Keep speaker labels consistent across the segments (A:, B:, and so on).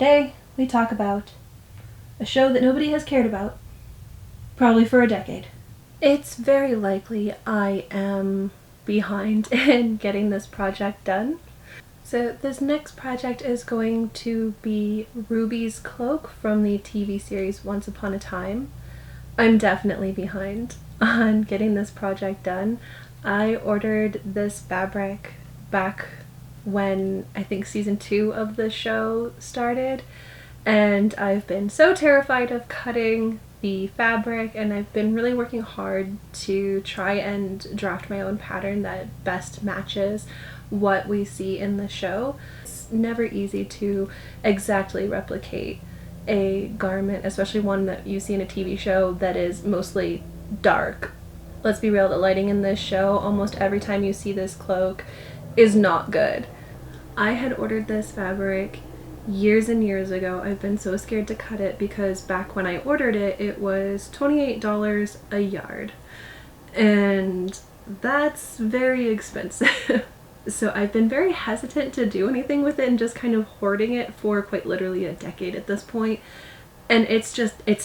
A: Today, we talk about a show that nobody has cared about, probably for a decade. It's very likely I am behind in getting this project done. So this next project is going to be Ruby's Cloak from the TV series Once Upon a Time. I'm definitely behind on getting this project done. I ordered this fabric back when I think season 2 of the show started, and I've been so terrified of cutting the fabric, and I've been really working hard to try and draft my own pattern that best matches what we see in the show. It's never easy to exactly replicate a garment, especially one that you see in a TV show that is mostly dark. Let's be real, the lighting in this show, almost every time you see this cloak, is not good. I had ordered this fabric years and years ago. I've been so scared to cut it because back when I ordered it, it was $28 a yard. And that's very expensive. So I've been very hesitant to do anything with it and just kind of hoarding it for quite literally a decade at this point. And it's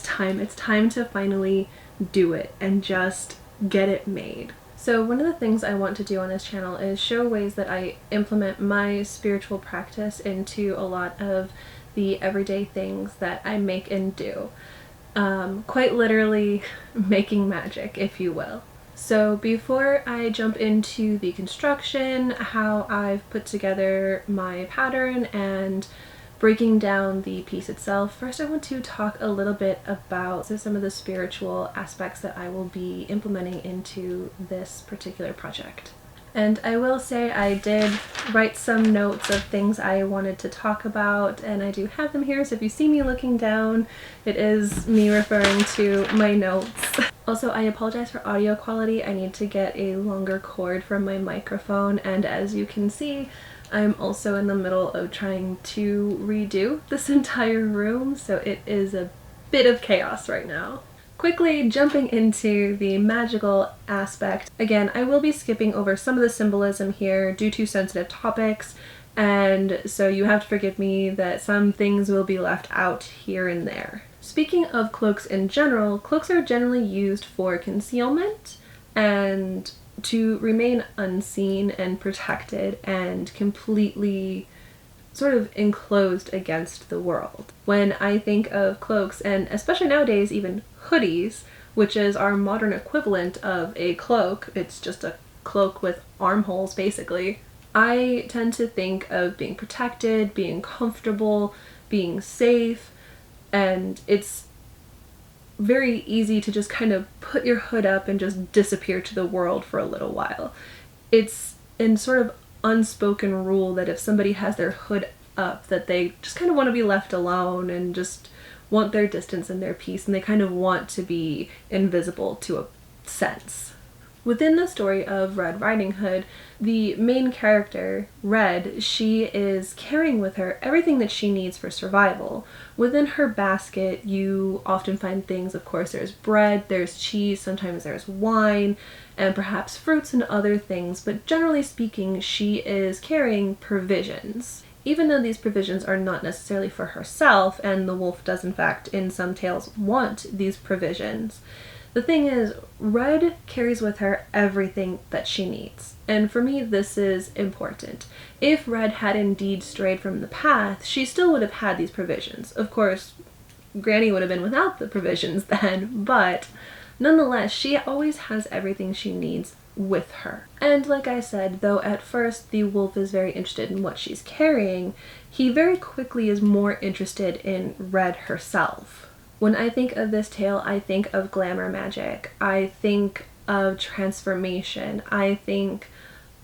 A: time. It's time to finally do it and just get it made. So one of the things I want to do on this channel is show ways that I implement my spiritual practice into a lot of the everyday things that I make and do. Quite literally making magic, if you will. So before I jump into the construction, how I've put together my pattern, and breaking down the piece itself, first I want to talk a little bit about some of the spiritual aspects that I will be implementing into this particular project. And I will say I did write some notes of things I wanted to talk about, and I do have them here, so if you see me looking down, it is me referring to my notes. Also, I apologize for audio quality. I need to get a longer cord from my microphone, and as you can see, I'm also in the middle of trying to redo this entire room, so it is a bit of chaos right now. Quickly jumping into the magical aspect. Again, I will be skipping over some of the symbolism here due to sensitive topics, and so you have to forgive me that some things will be left out here and there. Speaking of cloaks in general, cloaks are generally used for concealment and to remain unseen and protected and completely sort of enclosed against the world. When I think of cloaks, and especially nowadays even hoodies, which is our modern equivalent of a cloak, it's just a cloak with armholes basically, I tend to think of being protected, being comfortable, being safe, and it's very easy to just kind of put your hood up and just disappear to the world for a little while. It's in sort of unspoken rule that if somebody has their hood up, that they just kind of want to be left alone and just want their distance and their peace, and they kind of want to be invisible to a sense. Within the story of Red Riding Hood, the main character, Red, she is carrying with her everything that she needs for survival. Within her basket, you often find things, of course, there's bread, there's cheese, sometimes there's wine, and perhaps fruits and other things, but generally speaking, she is carrying provisions. Even though these provisions are not necessarily for herself, and the wolf does in fact, in some tales, want these provisions, the thing is, Red carries with her everything that she needs. And for me, this is important. If Red had indeed strayed from the path, she still would have had these provisions. Of course, Granny would have been without the provisions then, but nonetheless, she always has everything she needs with her. And like I said, though at first the wolf is very interested in what she's carrying, he very quickly is more interested in Red herself. When I think of this tale, I think of glamour magic. I think of transformation. I think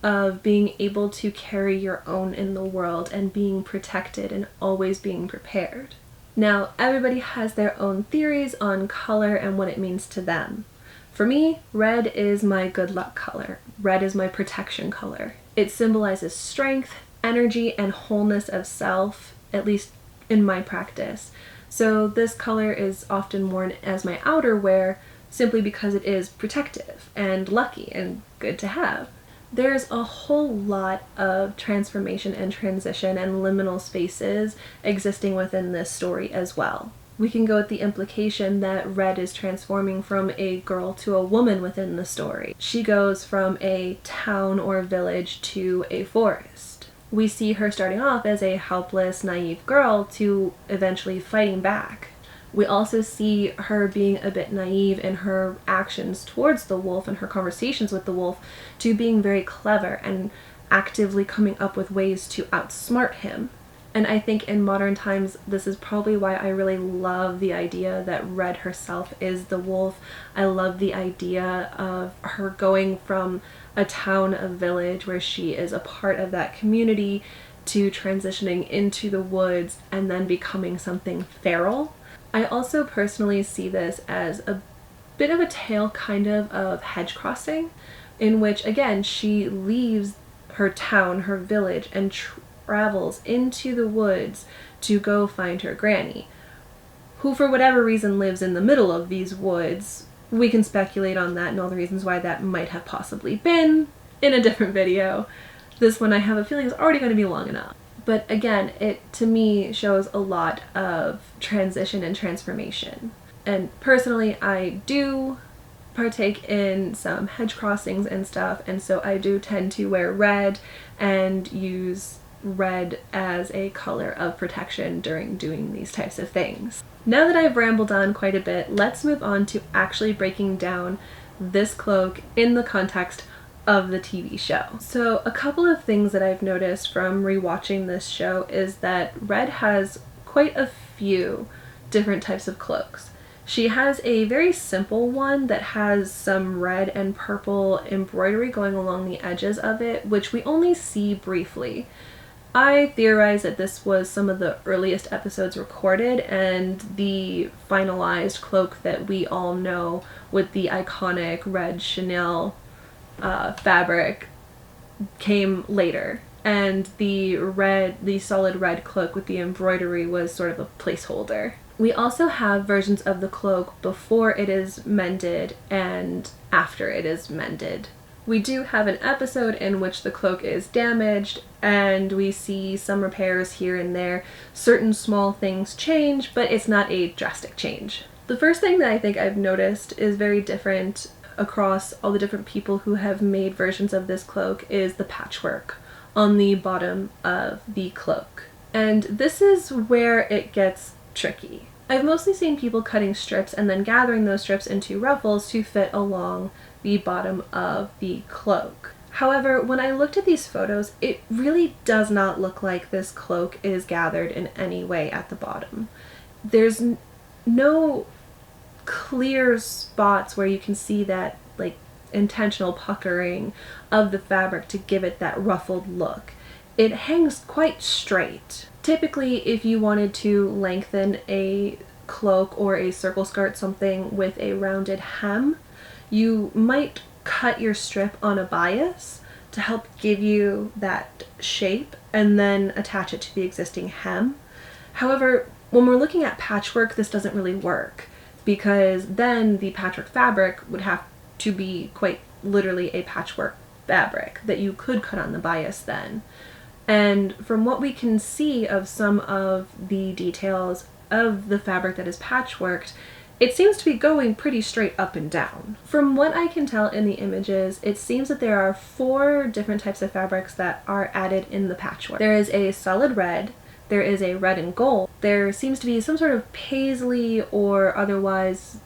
A: of being able to carry your own in the world and being protected and always being prepared. Now, everybody has their own theories on color and what it means to them. For me, red is my good luck color. Red is my protection color. It symbolizes strength, energy, and wholeness of self, at least in my practice. So this color is often worn as my outerwear simply because it is protective and lucky and good to have. There's a whole lot of transformation and transition and liminal spaces existing within this story as well. We can go with the implication that Red is transforming from a girl to a woman within the story. She goes from a town or village to a forest. We see her starting off as a helpless, naive girl to eventually fighting back. We also see her being a bit naive in her actions towards the wolf and her conversations with the wolf to being very clever and actively coming up with ways to outsmart him. And I think in modern times, this is probably why I really love the idea that Red herself is the wolf. I love the idea of her going from a town, a village where she is a part of that community to transitioning into the woods and then becoming something feral. I also personally see this as a bit of a tale kind of hedge crossing, in which again she leaves her town, her village, and travels into the woods to go find her granny, who for whatever reason lives in the middle of these woods. We can speculate on that and all the reasons why that might have possibly been in a different video. This one I have a feeling is already going to be long enough. But again, it to me shows a lot of transition and transformation. And personally, I do partake in some hedge crossings and stuff, and so I do tend to wear red and use red as a color of protection during doing these types of things. Now that I've rambled on quite a bit, let's move on to actually breaking down this cloak in the context of the TV show. So a couple of things that I've noticed from rewatching this show is that Red has quite a few different types of cloaks. She has a very simple one that has some red and purple embroidery going along the edges of it, which we only see briefly. I theorize that this was some of the earliest episodes recorded, and the finalized cloak that we all know with the iconic red Chanel fabric came later, and the solid red cloak with the embroidery was sort of a placeholder. We also have versions of the cloak before it is mended and after it is mended. We do have an episode in which the cloak is damaged and we see some repairs here and there. Certain small things change, but it's not a drastic change. The first thing that I think I've noticed is very different across all the different people who have made versions of this cloak is the patchwork on the bottom of the cloak. And this is where it gets tricky. I've mostly seen people cutting strips and then gathering those strips into ruffles to fit along the bottom of the cloak. However, when I looked at these photos, it really does not look like this cloak is gathered in any way at the bottom. There's no clear spots where you can see that like intentional puckering of the fabric to give it that ruffled look. It hangs quite straight. Typically, if you wanted to lengthen a cloak or a circle skirt, something with a rounded hem, you might cut your strip on a bias to help give you that shape and then attach it to the existing hem. However, when we're looking at patchwork, this doesn't really work, because then the patchwork fabric would have to be quite literally a patchwork fabric that you could cut on the bias then. And from what we can see of some of the details of the fabric that is patchworked, it seems to be going pretty straight up and down. From what I can tell in the images, it seems that there are 4 different types of fabrics that are added in the patchwork. There is a solid red, there is a red and gold, there seems to be some sort of paisley or otherwise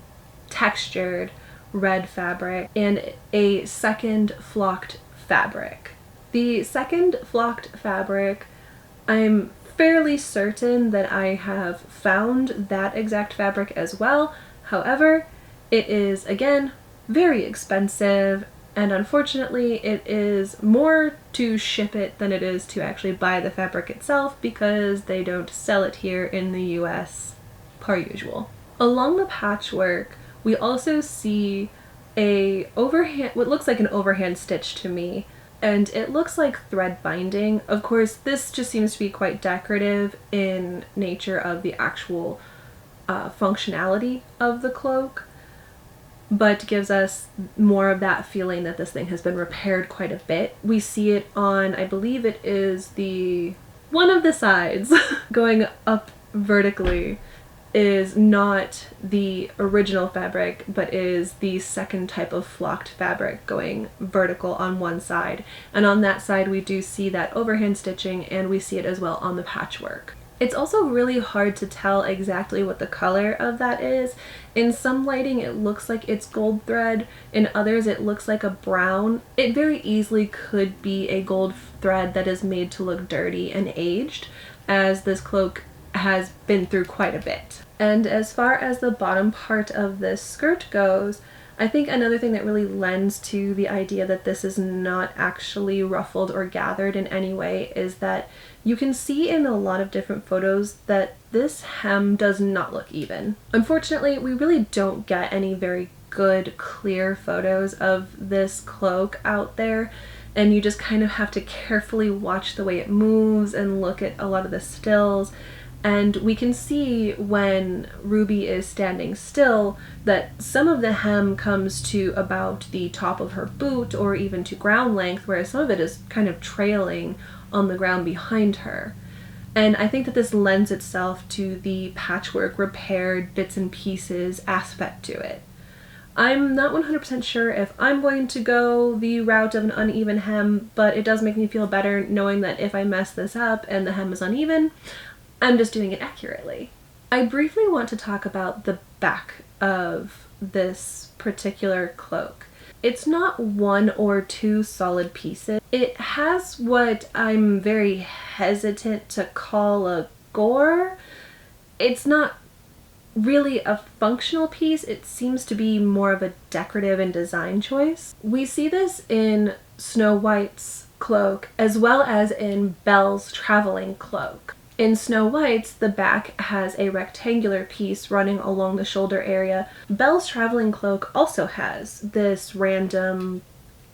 A: textured red fabric, and a second flocked fabric. The second flocked fabric, I'm fairly certain that I have found that exact fabric as well. However, it is again very expensive, and unfortunately it is more to ship it than it is to actually buy the fabric itself, because they don't sell it here in the US per usual. Along the patchwork, we also see what looks like an overhand stitch to me, and it looks like thread binding. Of course, this just seems to be quite decorative in nature of the actual functionality of the cloak. but gives us more of that feeling that this thing has been repaired quite a bit. We see it on, I believe it is one of the sides going up vertically is not the original fabric, but is the second type of flocked fabric going vertical on one side. And on that side we do see that overhand stitching, and we see it as well on the patchwork. It's also really hard to tell exactly what the color of that is. In some lighting it looks like it's gold thread, in others it looks like a brown. It very easily could be a gold thread that is made to look dirty and aged, as this cloak has been through quite a bit. And as far as the bottom part of this skirt goes, I think another thing that really lends to the idea that this is not actually ruffled or gathered in any way is that you can see in a lot of different photos that this hem does not look even. Unfortunately, we really don't get any very good, clear photos of this cloak out there, and you just kind of have to carefully watch the way it moves and look at a lot of the stills. And we can see when Ruby is standing still that some of the hem comes to about the top of her boot or even to ground length, whereas some of it is kind of trailing on the ground behind her. And I think that this lends itself to the patchwork, repaired bits and pieces aspect to it. I'm not 100% sure if I'm going to go the route of an uneven hem, but it does make me feel better knowing that if I mess this up and the hem is uneven, I'm just doing it accurately. I briefly want to talk about the back of this particular cloak. It's not one or two solid pieces. It has what I'm very hesitant to call a gore. It's not really a functional piece. It seems to be more of a decorative and design choice. We see this in Snow White's cloak as well as in Belle's traveling cloak. In Snow White's, the back has a rectangular piece running along the shoulder area. Belle's traveling cloak also has this random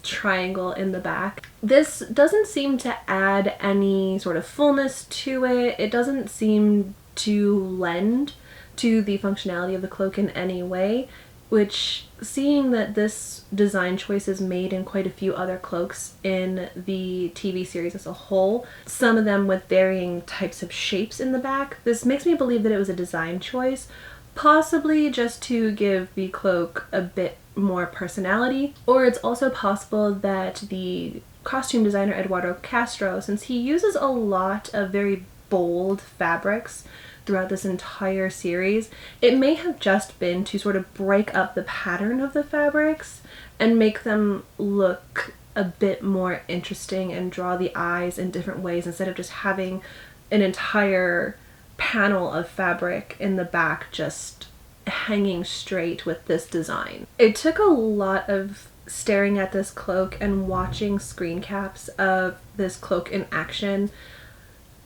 A: triangle in the back. This doesn't seem to add any sort of fullness to it. It doesn't seem to lend to the functionality of the cloak in any way, which, seeing that this design choice is made in quite a few other cloaks in the TV series as a whole, some of them with varying types of shapes in the back, this makes me believe that it was a design choice, possibly just to give the cloak a bit more personality. Or it's also possible that the costume designer Eduardo Castro, since he uses a lot of very bold fabrics throughout this entire series, it may have just been to sort of break up the pattern of the fabrics and make them look a bit more interesting and draw the eyes in different ways, instead of just having an entire panel of fabric in the back just hanging straight with this design. It took a lot of staring at this cloak and watching screen caps of this cloak in action.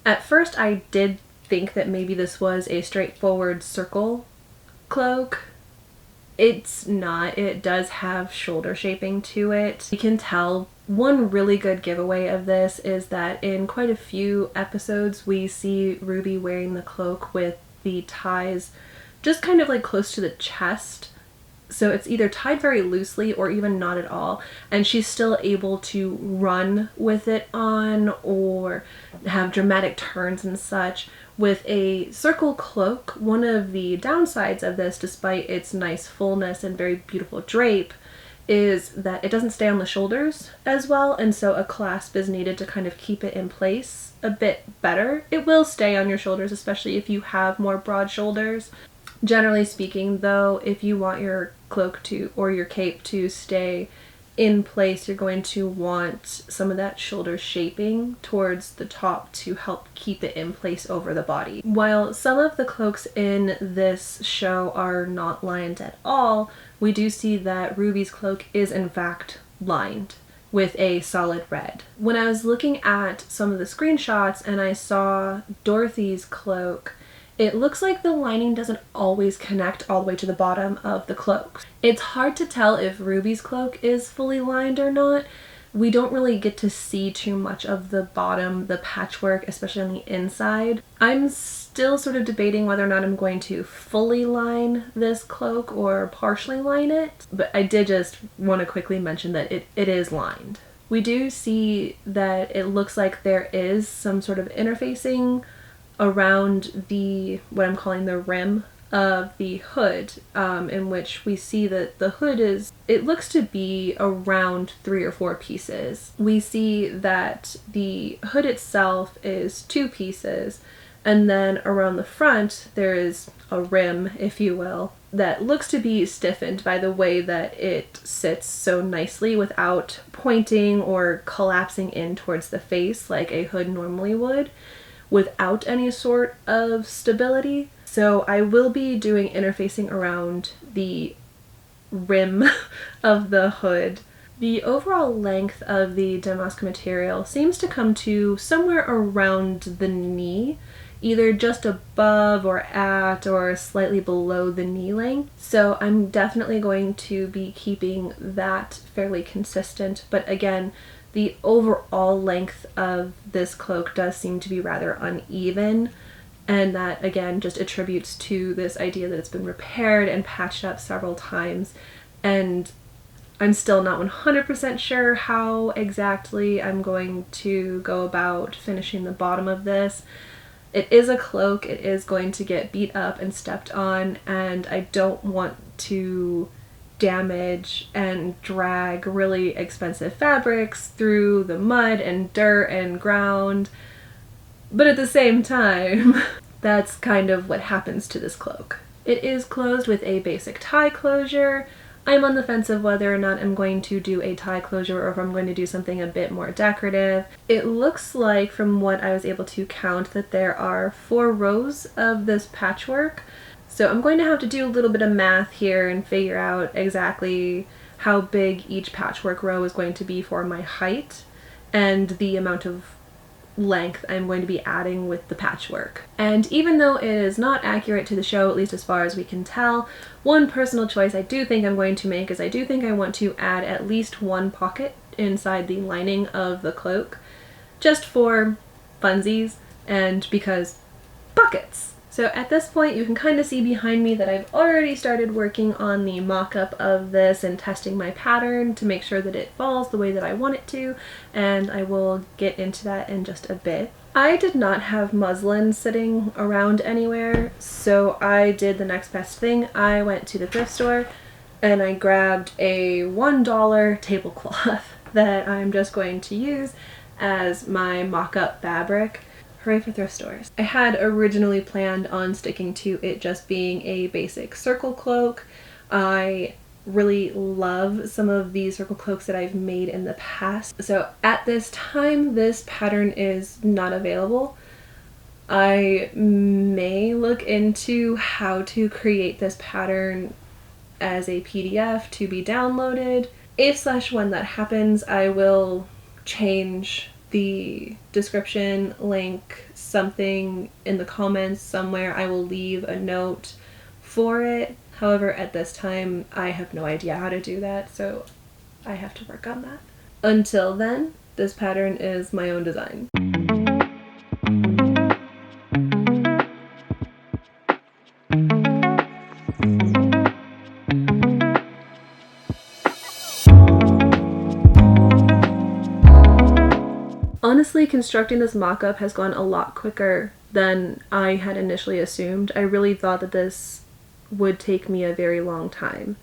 A: At first I did think that maybe this was a straightforward circle cloak. It's not. It does have shoulder shaping to it. You can tell one really good giveaway of this is that in quite a few episodes we see Ruby wearing the cloak with the ties just kind of like close to the chest. So it's either tied very loosely or even not at all, and she's still able to run with it on or have dramatic turns and such. With a circle cloak, one of the downsides of this, despite its nice fullness and very beautiful drape, is that it doesn't stay on the shoulders as well, and so a clasp is needed to kind of keep it in place a bit better. It will stay on your shoulders, especially if you have more broad shoulders. Generally speaking though, if you want your cloak to, or your cape to stay in place, you're going to want some of that shoulder shaping towards the top to help keep it in place over the body. While some of the cloaks in this show are not lined at all, we do see that Ruby's cloak is in fact lined with a solid red. When I was looking at some of the screenshots and I saw Dorothy's cloak, it looks like the lining doesn't always connect all the way to the bottom of the cloak. It's hard to tell if Ruby's cloak is fully lined or not, we don't really get to see too much of the bottom, the patchwork, especially on the inside. I'm still sort of debating whether or not I'm going to fully line this cloak or partially line it, but I did just want to quickly mention that it is lined. We do see that it looks like there is some sort of interfacing around the, what I'm calling the rim of the hood, in which we see that the hood is, it looks to be around 3 or 4 pieces. We see that the hood itself is 2 pieces, and then around the front there is a rim, if you will, that looks to be stiffened by the way that it sits so nicely without pointing or collapsing in towards the face like a hood normally would, without any sort of stability. So I will be doing interfacing around the rim of the hood. The overall length of the damask material seems to come to somewhere around the knee, either just above or at or slightly below the knee length. So I'm definitely going to be keeping that fairly consistent, but again, the overall length of this cloak does seem to be rather uneven, and that again just attributes to this idea that it's been repaired and patched up several times, and I'm still not 100% sure how exactly I'm going to go about finishing the bottom of this. It is a cloak, it is going to get beat up and stepped on, and I don't want to damage and drag really expensive fabrics through the mud and dirt and ground. But at the same time, that's kind of what happens to this cloak. It is closed with a basic tie closure. I'm on the fence of whether or not I'm going to do a tie closure or if I'm going to do something a bit more decorative. It looks like, from what I was able to count, that there are 4 rows of this patchwork. So I'm going to have to do a little bit of math here and figure out exactly how big each patchwork row is going to be for my height and the amount of length I'm going to be adding with the patchwork. And even though it is not accurate to the show, at least as far as we can tell, one personal choice I do think I'm going to make is I do think I want to add at least 1 pocket inside the lining of the cloak, just for funsies and because buckets. So at this point you can kind of see behind me that I've already started working on the mock-up of this and testing my pattern to make sure that it falls the way that I want it to, and I will get into that in just a bit. I did not have muslin sitting around anywhere, so I did the next best thing. I went to the thrift store and I grabbed a $1 tablecloth that I'm just going to use as my mock-up fabric. Hooray for thrift stores. I had originally planned on sticking to it just being a basic circle cloak. I really love some of these circle cloaks that I've made in the past. So at this time, this pattern is not available. I may look into how to create this pattern as a PDF to be downloaded. If/when that happens, I will change the description, link, something in the comments somewhere. I will leave a note for it. However, at this time, I have no idea how to do that, so I have to work on that. Until then, this pattern is my own design. Honestly, constructing this mock-up has gone a lot quicker than I had initially assumed. I really thought that this would take me a very long time.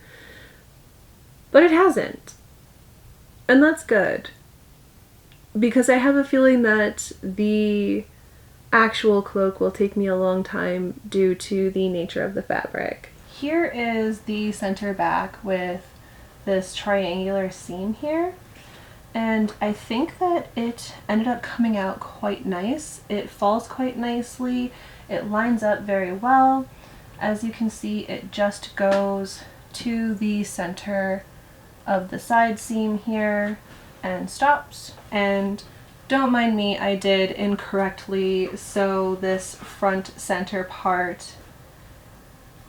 A: But it hasn't. And that's good. Because I have a feeling that the actual cloak will take me a long time due to the nature of the fabric. Here is the center back with this triangular seam here. And I think that it ended up coming out quite nice. It falls quite nicely. It lines up very well. As you can see, it just goes to the center of the side seam here and stops. And don't mind me, I did incorrectly sew this front center part.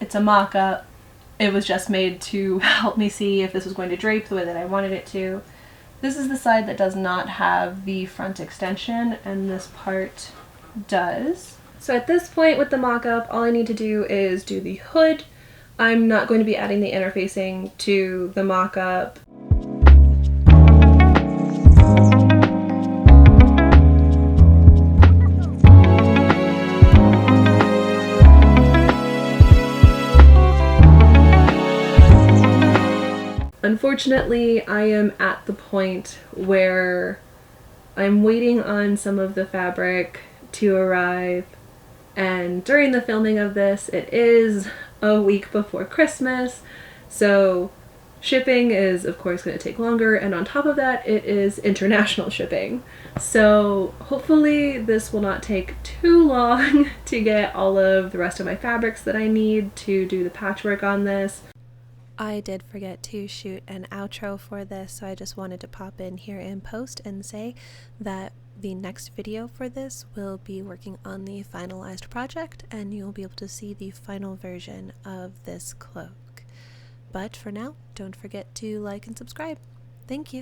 A: It's a mock-up. It was just made to help me see if this was going to drape the way that I wanted it to. This is the side that does not have the front extension, and this part does. So at this point with the mock-up, all I need to do is do the hood. I'm not going to be adding the interfacing to the mock-up. Unfortunately, I am at the point where I'm waiting on some of the fabric to arrive, and during the filming of this, it is a week before Christmas, so shipping is of course going to take longer, and on top of that, it is international shipping. So hopefully this will not take too long to get all of the rest of my fabrics that I need to do the patchwork on this. I did forget to shoot an outro for this, so I just wanted to pop in here in post and say that the next video for this will be working on the finalized project, and you'll be able to see the final version of this cloak. But for now, don't forget to like and subscribe. Thank you!